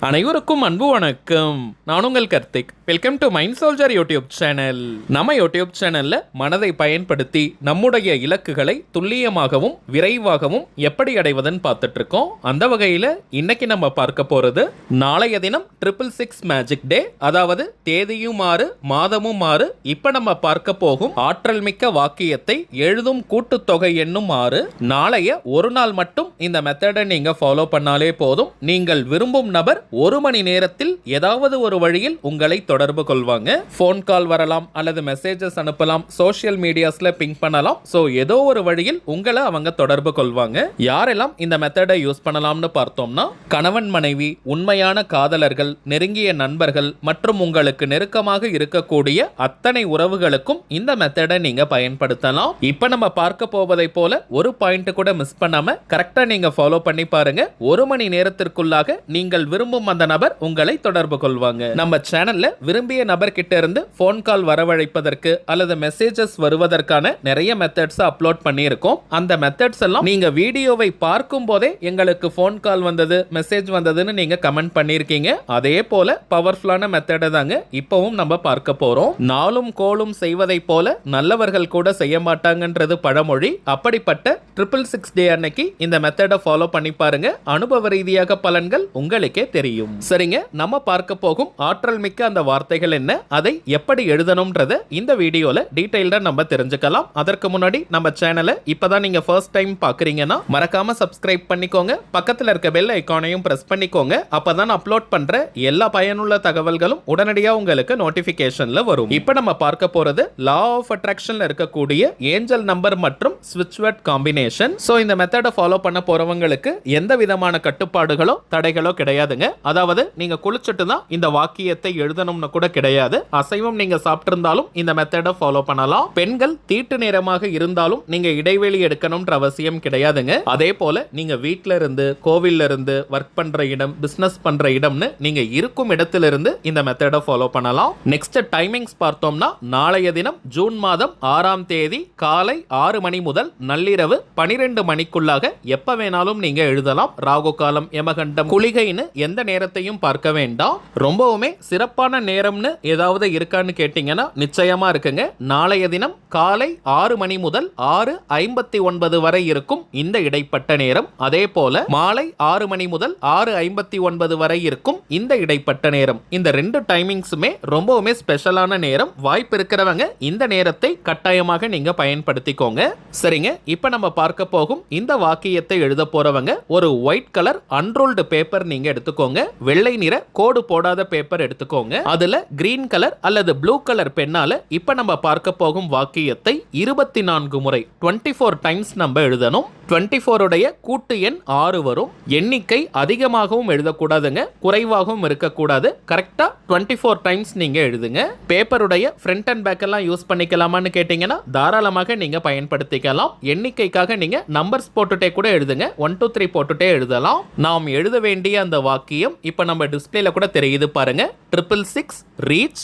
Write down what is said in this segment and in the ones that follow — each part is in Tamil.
அனைவருக்கும் அன்பு வணக்கம். நான் உங்கள் Karthik. Welcome to mind soldier YouTube channel. நம்ம யூடியூப் சேனல்ல மனதை பயன்படுத்தி நம்முடைய இலக்குகளை துல்லியமாகவும் விரைவாகவும் எப்படி அடைவதுன்னு பார்த்துட்டு இருக்கோம். அந்த வகையில் இன்னைக்கு நம்ம பார்க்க போறது நாளைய தினம் 666 மேஜிக் டே, அதாவது தேதியும் மாறு மாதமும் மாறு. இப்ப நம்ம பார்க்க போகும் ஆற்றல் மிக்க வாக்கியத்தை எழுதும் கூட்டுத்தொகை என்னும் மாறு. நாளைய ஒரு நாள் மட்டும் இந்த மெத்தடை நீங்க ஃபாலோ பண்ணாலே போதும். நீங்கள் விரும்பும் நபர் ஒரு மணி நேரத்தில் ஏதாவது ஒரு வழியில் உங்களை தொடர்பு கொள்வாங்க. போன் கால் வரலாம் அல்லது மெசேஜஸ் அனுப்பலாம், சோஷியல் மீடியாஸ்ல பிங் பண்ணலாம். சோ ஏதோ ஒரு வழியில் உங்களை அவங்க தொடர்பு கொள்வாங்க. யாரெல்லாம் இந்த மெத்தடை யூஸ் பண்ணலாம்னு பார்த்தோம்னா, கணவன் மனைவி, உண்மையான காதலர்கள், நெருங்கிய நண்பர்கள் மற்றும் உங்களுக்கு நெருக்கமாக இருக்கக்கூடிய அத்தனை உறவுகளுக்கும் இந்த மெத்தடை நீங்க பயன்படுத்தலாம். இப்ப நம்ம பார்க்க போவதை போல ஒரு பாயிண்ட் கூட மிஸ் பண்ணாம கரெக்டா நீங்க ஃபாலோ பண்ணி பாருங்க. ஒரு மணி நேரத்திற்குள்ளாக நீங்கள் விரும்பும் அந்த நபர் உங்களை தொடர்பு கொள்வாங்க. நம்ம சேனல்ல விரும்பிய நபர் கிட்ட இருந்து போன் கால் வரவழைப்பதற்கு அல்லது மெசேஜஸ் வருவதற்கான நிறைய மெத்தட்ஸ் அப்லோட் பண்ணியிருக்கோம். அந்த மெத்தட்ஸ் எல்லாம் நீங்க வீடியோவை பார்க்கும் போதே எங்களுக்கு போன் கால் வந்தது, மெசேஜ் வந்ததுன்னு நீங்க கமெண்ட் பண்ணிருக்கீங்க. அதே போல பவர்ஃபுல்லான மெத்தடை தாங்க இப்பவும் நம்ம பார்க்க போறோம். நாளும் கோளும் செய்வதை போல நல்லவர்கள் கூட செய்ய மாட்டாங்கன்றது பழமொழி. அப்படிப்பட்ட 666 டே அன்னைக்கு இந்த மெத்தடை ஃபாலோ பண்ணி பாருங்க. அனுபவ ரீதியாக பலன்கள் உங்களுக்கே தெரியும். சரிங்க, நம்ம பார்க்க போகும் ஆற்றல் மிக்க அந்த வார்த்தைகள் என்ன, அதை எப்படி எழுதணும்ன்றத இந்த வீடியோல டீடைல்டா நம்ம தெரிஞ்சுக்கலாம். அதற்கு முன்னாடி நம்ம சேனலை இப்பதான் நீங்க ஃபர்ஸ்ட் டைம் பாக்குறீங்கன்னா மறக்காம சப்ஸ்கிரைப் பண்ணிக்கோங்க. பக்கத்துல இருக்க பெல் ஐகானையும் பிரஸ் பண்ணிக்கோங்க. அப்பதான் அப்லோட் பண்ற எல்லா பயனுள்ள தகவல்களும் உடனடியா உங்களுக்கு நோட்டிபிகேஷன்ல வரும். இப்போ நம்ம பார்க்க போறது லா ஆஃப் அட்ராக்ஷன்ல இருக்கக்கூடிய ஏஞ்சல் நம்பர் மற்றும் ஸ்விட்ச் வேர்ட் காம்பினேஷன். சோ இந்த மெத்தடை ஃபாலோ பண்ண போறவங்களுக்கு எந்த விதமான கட்டுப்பாடுகளோ தடைகளோ கிடையாதுங்க. அதாவது நீங்க குளிச்சுட்டு தான் இந்த வாக்கியத்தை எழுதணும்னு கூட கிடையாது. அசைவம் நீங்க சாப்பிட்டிருந்தாலும் இந்த மெத்தடை ஃபாலோ பண்ணலாம். பெண்கள் தீட்டு நேரமாக இருந்தாலும் நீங்க இடைவெளி எடுக்கணும்ன்ற அவசியம் கிடையாதுங்க. அதே போல நீங்க வீட்ல இருந்து, கோவில்ல இருந்து, ஒர்க் பண்ற இடம், பிசினஸ் பண்ற இடம்னு நீங்க இருக்கும் இடத்துல இருந்து இந்த மெத்தடை ஃபாலோ பண்ணலாம். நெக்ஸ்ட் டைமிங்ஸ் பார்த்தோம்னா, நாளைய தினம் ஜூன் மாதம் 6ஆம் தேதி காலை 6 மணி முதல் நள்ளிரவு 12 மணிக்குள்ளாக எப்ப வேணாலும் நீங்க எழுதலாம். ராகு காலம், யமகண்டம், குளிகைன்னு எந்த நேரத்தையும் பார்க்க வேண்டாம். ரொம்பவுமே சிறப்பான நேரம்னு ஏதாவது இருக்கான்னு கேட்டீங்கன்னா நிச்சயமா இருக்குங்க. நாளைய தினம் காலை 6 மணி முதல் 6:59 வரை இருக்கும் இந்த இடைப்பட்ட நேரம். அதே போல மாலை 6 மணி முதல் 6:59 வரை இருக்கும் இந்த இடைப்பட்ட நேரம். இந்த ரெண்டு டைமிங்ஸுமே ரொம்பவுமே ஸ்பெஷலான நேரம். வாய்ப்பு இருக்கிறவங்க இந்த நேரத்தை கட்டாயமாக நீங்க பயன்படுத்திக்கோங்க. சரிங்க, இப்ப நம்ம பார்க்க போகும் இந்த வாக்கியத்தை எழுத போறவங்க ஒரு ஒயிட் கலர் அன்ரோல்டு பேப்பர் நீங்க எடுத்துக்கோங்க. வெள்ளை நிற கோடு போடாத பேப்பர் எடுத்துக்கோங்க. அதுல கிரீன் கலர் அல்லது ப்ளூ கலர் பெண்ணால இப்ப நம்ம பார்க்க போகும் வாக்கியத்தை 24 முறை 24 டைம்ஸ் நம்ம எழுதணும். 24 உடைய கூட்டு எண் 6 வரும். எண்ணிக்கை அதிகமாகவும் எழுதக்கூடாதுங்க, குறைவாகவும் இருக்கக்கூடாது. கரெக்டா 24 டைம்ஸ் நீங்க எழுதுங்க. பேப்பருடைய ஃப்ரண்ட் அண்ட் பேக் எல்லாம் யூஸ் பண்ணிக்கலாமான்னு கேட்டீங்கன்னா தாராளமாக நீங்க பயன்படுத்திக்கலாம். எண்ணிக்கைக்காக நீங்க நம்பர்ஸ் போட்டுட்டே கூட எழுதுங்க. 1 2 3 போட்டுட்டே எழுதலாம். நாம் எழுத வேண்டிய அந்த வாக்கியம் இப்ப நம்ம டிஸ்பிளேல கூட தெரியுது பாருங்க. 666 reach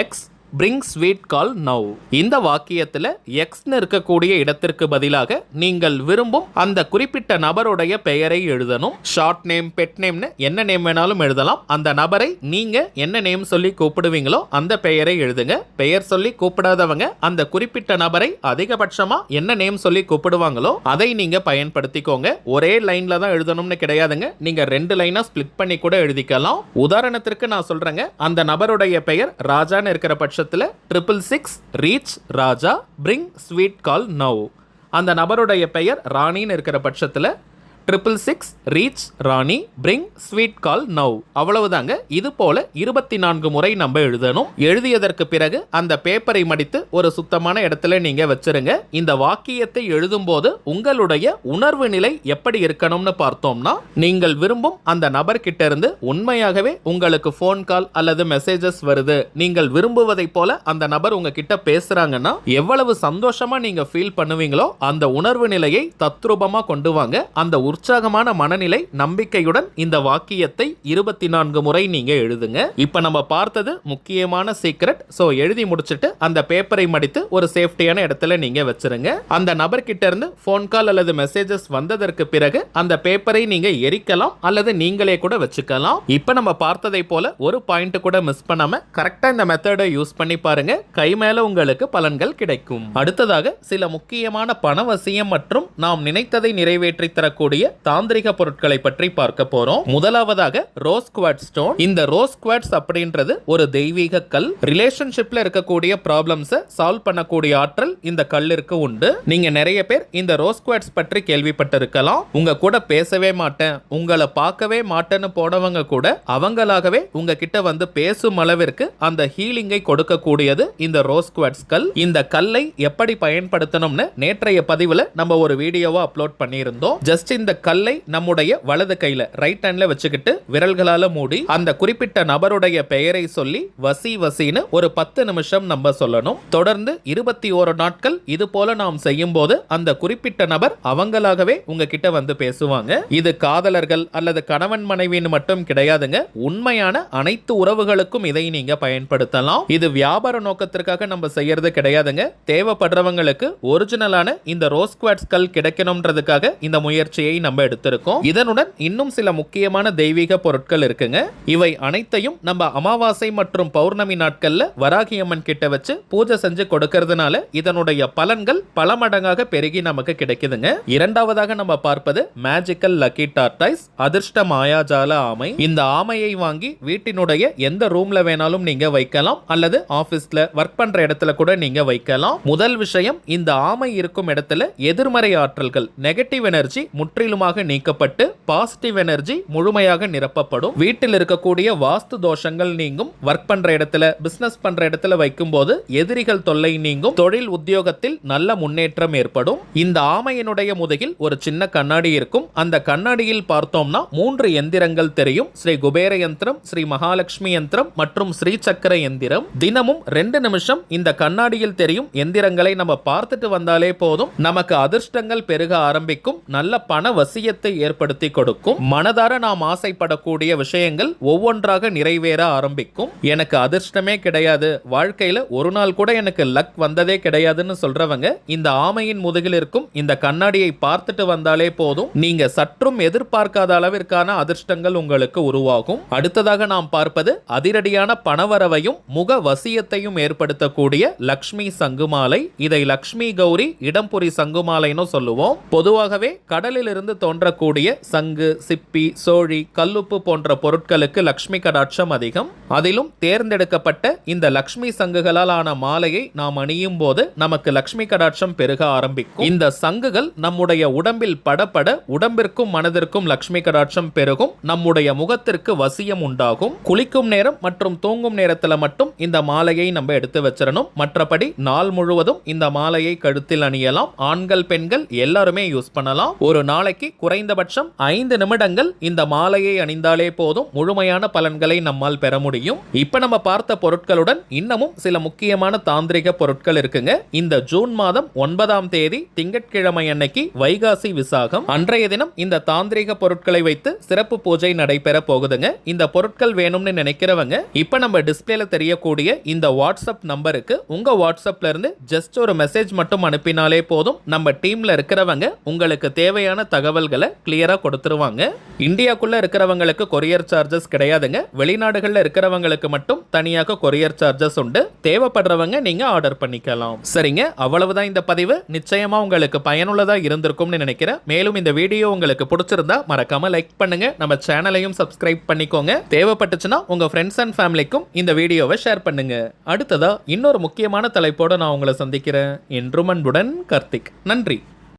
X bring sweet call now. இந்த வாக்கியத்தில் எக்ஸ்னு இருக்கக்கூடிய இடத்திற்கு பதிலாக நீங்கள் விரும்பும் அந்த குறிப்பிட்ட நபருடைய பெயரை எழுதணும். ஷார்ட் நேம், பெட் நேம்னு என்ன நேம் வேணாலும் எழுதலாம். அந்த நபரை நீங்க என்ன நேம் சொல்லி கூப்பிடுவீங்களோ அந்த பெயரை எழுதுங்க. பெயர் சொல்லி கூப்பிடாதவங்க அந்த குறிப்பிட்ட நபரை அதிகபட்சமா என்ன நேம் சொல்லி கூப்பிடுவாங்களோ அதை நீங்க பயன்படுத்திக்கோங்க. ஒரே லைன்ல தான் எழுதணும்னு கிடையாதுங்க. நீங்க 2 லைனா ஸ்பிளிட் பண்ணி கூட எழுதிக்கலாம். உதாரணத்திற்கு நான் சொல்றேங்க, அந்த நபருடைய பெயர் ராஜான்னு இருக்கிற பட்சத்தில் 666 ரீச் ராஜா பிரிங் ஸ்வீட் கால் நவ். அந்த நபருடைய பெயர் ராணின்னு இருக்கிற பட்சத்தில் 666 ரீச் ராணி பிரிங் ஸ்வீட் கால் நவ். அவ்வளவுதாங்க. இது போல 24 முறை நம்ம எழுதணும். எழுதியதற்கு பிறகு அந்த பேப்பரை மடித்து ஒரு சுத்தமான இடத்துல நீங்க வச்சிருங்க. இந்த வாக்கியத்தை எழுதும் போது உங்களுடைய உணர்வு நிலை எப்படி இருக்கணும்னு பார்த்தோம்னா, நீங்கள் விரும்பும் அந்த நபர் கிட்ட இருந்து உண்மையாகவே உங்களுக்கு போன் கால் அல்லது மெசேஜஸ் வருது, நீங்கள் விரும்புவதை போல அந்த நபர் உங்ககிட்ட பேசுறாங்கன்னா எவ்வளவு சந்தோஷமா நீங்க ஃபீல் பண்ணுவீங்களோ அந்த உணர்வு நிலையை தத்ரூபமா கொண்டு வாங்க. அந்த உற்சாகமான மனநிலை, நம்பிக்கையுடன் இந்த வாக்கியத்தை 24 முறை நீங்க எழுதுங்க. இப்ப நம்ம பார்த்தது முக்கியமான சீக்ரெட். சோ எழுதி முடிச்சிட்டு அந்த பேப்பரை மடித்து ஒரு சேஃப்டியான இடத்துல நீங்க வச்சிருங்க. அந்த நபர்கிட்ட இருந்து போன் கால் அல்லது மெசேஜஸ் வந்ததற்கு பிறகு அந்த பேப்பரை நீங்க எரிக்கலாம் அல்லது நீங்களே கூட வச்சுக்கலாம். இப்ப நம்ம பார்த்ததை போல ஒரு பாயிண்ட் கூட மிஸ் பண்ணாம கரெக்டா இந்த மெத்தடை யூஸ் பண்ணி பாருங்க. கை மேல உங்களுக்கு பலன்கள் கிடைக்கும். அடுத்ததாக சில முக்கியமான பணவசியம் மற்றும் நாம் நினைத்ததை நிறைவேற்றி தரக்கூடிய தாந்திரிக பொருட்களை பற்றி பார்க்க போறோம். முதலாவதாக ரோஸ் குவார்ட்ஸ் ஸ்டோன். இந்த ரோஸ் குவார்ட்ஸ் அப்படின்றது ஒரு தெய்வீக கல். ரிலேஷன்ஷிப்ல இருக்கக்கூடிய ப்ராப்ளம்ஸை சால்வ் பண்ணக்கூடிய ஆற்றல் இந்த கல்லிற்கு உண்டு. நீங்க நிறைய பேர் இந்த ரோஸ் குவார்ட்ஸ் பற்றி கேள்விப்பட்டிருக்கலாம். உங்க கூட பேசவே மாட்டேன், உங்களை பார்க்கவே மாட்டேன்னு போனவங்க கூட அவங்களாகவே உங்ககிட்ட வந்து பேசும் அளவிற்கு அந்த ஹீலிங்கை கொடுக்கக்கூடியது இந்த ரோஸ் குவார்ட்ஸ் கல். இந்த கல்லை எப்படி பயன்படுத்தணும்னு நேற்றைய பதிவுல நம்ம ஒரு வீடியோவா அப்லோட் பண்ணியிருந்தோம். ஜஸ்ட் இந்த கல்லை நம்முடைய வலது கையில ரைட் ஹேண்ட்ல வச்சுக்கிட்டு விரல்களால மூடி அந்த குறிப்பிட்ட நபருடைய பெயரை சொல்லி வசி வசின்னு ஒரு 10 நிமிஷம் நம்ம சொல்லணும். தொடர்ந்து 21 நாட்கள் இது போல நாம் செய்யும் போது அந்த குறிப்பிட்ட நபர் அவங்களாகவே உங்ககிட்ட வந்து பேசுவாங்க. இது காதலர்கள் அல்லது கணவன் மனைவின்னு மட்டும் கிடையாதுங்க. உண்மையான அனைத்து உறவுகளுக்கும் இதை நீங்க பயன்படுத்தலாம். இது வியாபார நோக்கத்திற்காக நம்ம செய்யறது கிடையாதுங்க. தேவைப்படுறவங்களுக்கு ஒரிஜினலான இந்த ரோஸ் குவார்ட்ஸ் கல் கிடைக்கணும்ன்றதுக்காக இந்த முயற்சியை நம்ம எடுத்திருக்கோம். இதனுடன் இன்னும் சில முக்கியமான தெய்வீக பொருட்கள் இருக்குங்க. இவை அனைத்தையும் நம்ம அமாவாசை மற்றும் பௌர்ணமி நாட்கள்ல வராகி அம்மன் கிட்ட வச்சு பூஜை செஞ்சு கொடுக்கிறதுனால இதனுடைய பலன்கள் பல மடங்காக பெருகி நமக்கு கிடைக்குதுங்க. இரண்டாவதாக நம்ம பார்ப்பது மேஜிக்கல் லக்கி டார்டாய்ஸ், அதிர்ஷ்ட மாயாஜால ஆமை. இந்த ஆமையை வாங்கி வீட்டினுடைய எந்த ரூம்ல வேணாலும் நீங்க வைக்கலாம் அல்லது ஆபீஸ்ல ஒர்க் பண்ற இடத்துல கூட நீங்க வைக்கலாம். முதல் விஷயம், இந்த ஆமை இருக்கும் இடத்துல எதிர்மறை ஆற்றல்கள், நெகட்டிவ் எனர்ஜி முற்றிலுமாக நீக்கப்பட்டு பாசிட்டிவ் எனர்ஜி முழுமையாக நிரப்பப்படும். வீட்டில் இருக்கக்கூடிய வாஸ்து தோஷங்கள் நீங்கும். ஒர்க் பண்ற இடத்துல, பிசினஸ் பண்ற இடத்துல வைக்கும் போது எதிரிகள் தொல்லை நீங்கும். தொழில் உத்தியோகத்தில் நல்ல முன்னேற்றம் ஏற்படும். இந்த ஆமையினுடைய முதுகில் ஒரு சின்ன கண்ணாடி இருக்கும். அந்த கண்ணாடியில் பார்த்தோம்னா 3 எந்திரங்கள் தெரியும். ஸ்ரீ குபேர யந்திரம், ஸ்ரீ மகாலட்சுமி யந்திரம் மற்றும் ஸ்ரீ சக்கர எந்திரம். தினமும் 2 நிமிஷம் இந்த கண்ணாடியில் தெரியும் எந்திரங்களை நம்ம பார்த்துட்டு வந்தாலே போதும், நமக்கு அதிர்ஷ்டங்கள் பெருக ஆரம்பிக்கும். நல்ல பண வசியத்தை ஏற்படுத்தி கொடுக்கும். மனதார நாம் ஆசைப்படக்கூடிய விஷயங்கள் ஒவ்வொன்றாக நிறைவேற ஆரம்பிக்கும். எனக்கு அதிர்ஷ்டமே கிடையாது, வாழ்க்கையில ஒரு நாள் கூட எனக்கு லக் வந்ததே கிடையாதுன்னு சொல்றவங்க இந்த ஆமையின் முதுகில் இருக்கும் இந்த கண்ணாடியை பார்த்துட்டு வந்தாலே போதும், நீங்க சற்றும் எதிர்பார்க்காத அளவிற்கான அதிர்ஷ்டங்கள் உங்களுக்கு உருவாகும். அடுத்ததாக நாம் பார்ப்பது அதிரடியான பணவரவையும் முக வசியத்தையும் ஏற்படுத்தக்கூடிய லக்ஷ்மி சங்குமாலை. இதை லக்ஷ்மி கௌரி இடம்புரி சங்குமாலைன்னு சொல்லுவோம். பொதுவாகவே கடலில் இருந்து தோன்றக்கூடிய சங்கு, சிப்பி, சோழி, கல்லுப்பு போன்ற பொருட்களுக்கு லக்ஷ்மி கடாட்சம் அதிகம். அதிலும் தேர்ந்தெடுக்கப்பட்ட இந்த லக்ஷ்மி சங்குகளால் ஆன மாலையை நாம் அணியும் போது நமக்கு லக்ஷ்மி கடாட்சம் பெருக ஆரம்பிக்கும். இந்த சங்குகள் நம்முடைய உடம்பில் படப்பட உடம்பிற்கும் மனதிற்கும் லக்ஷ்மி கடாட்சம் பெருகும். நம்முடைய முகத்திற்கு வசியம் உண்டாகும். குளிக்கும் நேரம் மற்றும் தூங்கும் நேரத்தில் மட்டும் இந்த மாலையை நம்ம எடுத்து வச்சிடணும். மற்றபடி நாள் முழுவதும் இந்த மாலையை கழுத்தில் அணியலாம். ஆண்கள், பெண்கள் எல்லாருமே யூஸ் பண்ணலாம். ஒரு நாளைக்கு குறைந்தபட்சம் 5 நிமிடங்கள் இந்த மாலையை அணிந்தாலே போதும், முழுமையான பலன்களை நம்மால் பெற முடியும். இப்ப நம்ம பார்த்த பொருட்களுடன் இன்னமும் சில முக்கியமான தாந்திரிக பொருட்கள் இருக்குங்க. இந்த ஜூன் மாதம் 9ஆம் தேதி திங்கட்கிழமை அன்னைக்கு வைகாசி விசாகம். அன்றைய தினம் இந்த தாந்திரிக பொருட்களை வைத்து சிறப்பு பூஜை நடைபெற போகுதுங்க. இந்த பொருட்கள் வேணும்னு நினைக்கிறவங்க இப்ப நம்ம டிஸ்பிளேல தெரியக்கூடிய இந்த வாட்ஸ்அப் நம்பருக்கு உங்க வாட்ஸ்அப்ல இருந்து ஜஸ்ட் ஒரு மெசேஜ் மட்டும் அனுப்பினாலே போதும், நம்ம டீம்ல இருக்கிறவங்க உங்களுக்கு தேவையான தகவல்களை கிளியரா கொடுத்துருவாங்க. இந்தியாக்குள்ள இருக்கிறவங்களுக்கு கொரியர் சார்ஜஸ் கிடையாதுங்க. வெளிநாடுகள்ல இருக்கிறவங்களுக்கு மட்டும் தனியாக கொரியர் சார்ஜஸ் உண்டு. தேவைப்படுறவங்க நீங்க ஆர்டர் பண்ணிக்கலாம். சரிங்க, அவ்வளவுதான் இந்த பதிவு. நிச்சயமா உங்களுக்கு பயனுள்ளதா இருந்திருக்கும்னு நினைக்கிறேன். மேலும் இந்த வீடியோ உங்களுக்கு பிடிச்சிருந்தா மறக்காம லைக் பண்ணுங்க. நம்ம சேனலையும் சப்ஸ்கிரைப் பண்ணிக்கோங்க. தேவைப்பட்டுச்சுன்னா உங்க ஃப்ரெண்ட்ஸ் அண்ட் ஃபேமிலிக்கும் இந்த வீடியோவை ஷேர் பண்ணுங்க. அடுத்ததா இன்னொரு முக்கியமான தலைப்போட நான் உங்களை சந்திக்கிறேன். என்றும் அன்புடன் கார்த்திக். நன்றி.